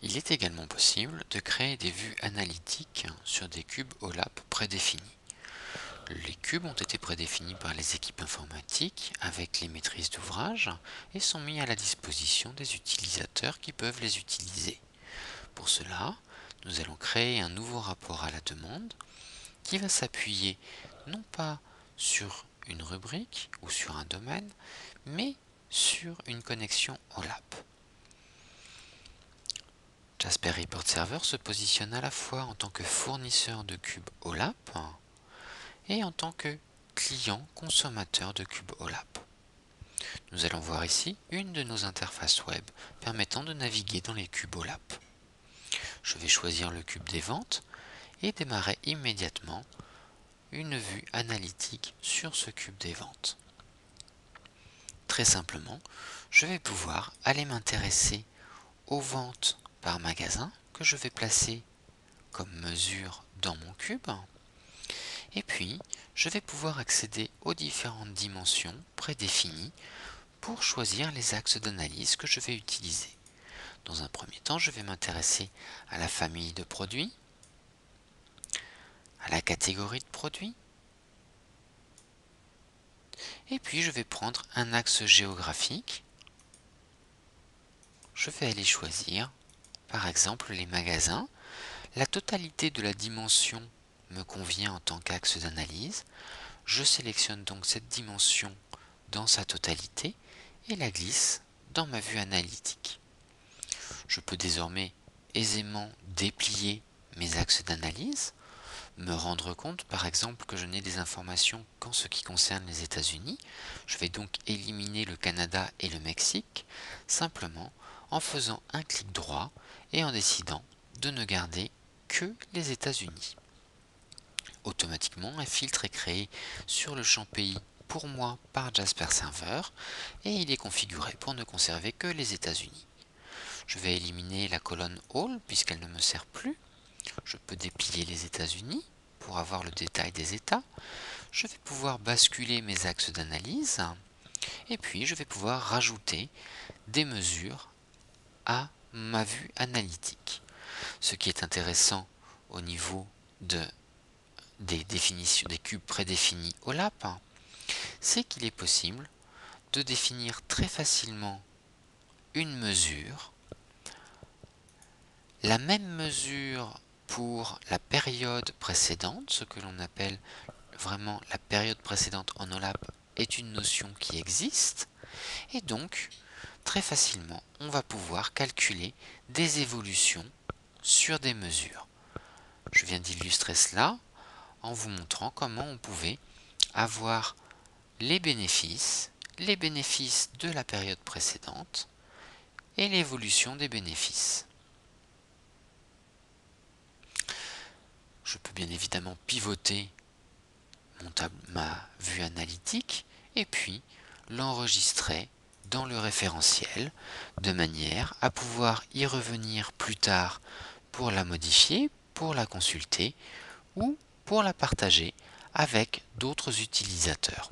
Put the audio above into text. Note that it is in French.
Il est également possible de créer des vues analytiques sur des cubes OLAP prédéfinis. Les cubes ont été prédéfinis par les équipes informatiques avec les maîtrises d'ouvrage et sont mis à la disposition des utilisateurs qui peuvent les utiliser. Pour cela, nous allons créer un nouveau rapport à la demande qui va s'appuyer non pas sur une rubrique ou sur un domaine, mais sur une connexion OLAP. Jasper Report Server se positionne à la fois en tant que fournisseur de cubes OLAP et en tant que client consommateur de cubes OLAP. Nous allons voir ici une de nos interfaces web permettant de naviguer dans les cubes OLAP. Je vais choisir le cube des ventes et démarrer immédiatement une vue analytique sur ce cube des ventes. Très simplement, je vais pouvoir aller m'intéresser aux ventes par magasin que je vais placer comme mesure dans mon cube. Et puis, je vais pouvoir accéder aux différentes dimensions prédéfinies pour choisir les axes d'analyse que je vais utiliser. Dans un premier temps, je vais m'intéresser à la famille de produits, à la catégorie de produits, et puis je vais prendre un axe géographique. Je vais aller choisir, par exemple, les magasins. La totalité de la dimension me convient en tant qu'axe d'analyse. Je sélectionne donc cette dimension dans sa totalité et la glisse dans ma vue analytique. Je peux désormais aisément déplier mes axes d'analyse, me rendre compte par exemple que je n'ai des informations qu'en ce qui concerne les États-Unis. Je vais donc éliminer le Canada et le Mexique simplement en faisant un clic droit et en décidant de ne garder que les États-Unis. Automatiquement, un filtre est créé sur le champ pays pour moi par Jasper Server et il est configuré pour ne conserver que les États-Unis. Je vais éliminer la colonne All puisqu'elle ne me sert plus. Je peux déplier les États-Unis pour avoir le détail des États. Je vais pouvoir basculer mes axes d'analyse et puis je vais pouvoir rajouter des mesures à ma vue analytique. Ce qui est intéressant au niveau des définitions des cubes prédéfinis OLAP, c'est qu'il est possible de définir très facilement une mesure, la même mesure pour la période précédente, ce que l'on appelle vraiment la période précédente en OLAP est une notion qui existe, et donc très facilement on va pouvoir calculer des évolutions sur des mesures. Je viens d'illustrer cela en vous montrant comment on pouvait avoir les bénéfices de la période précédente et l'évolution des bénéfices. Je peux bien évidemment pivoter ma vue analytique et puis l'enregistrer dans le référentiel de manière à pouvoir y revenir plus tard pour la modifier, pour la consulter ou pour la partager avec d'autres utilisateurs.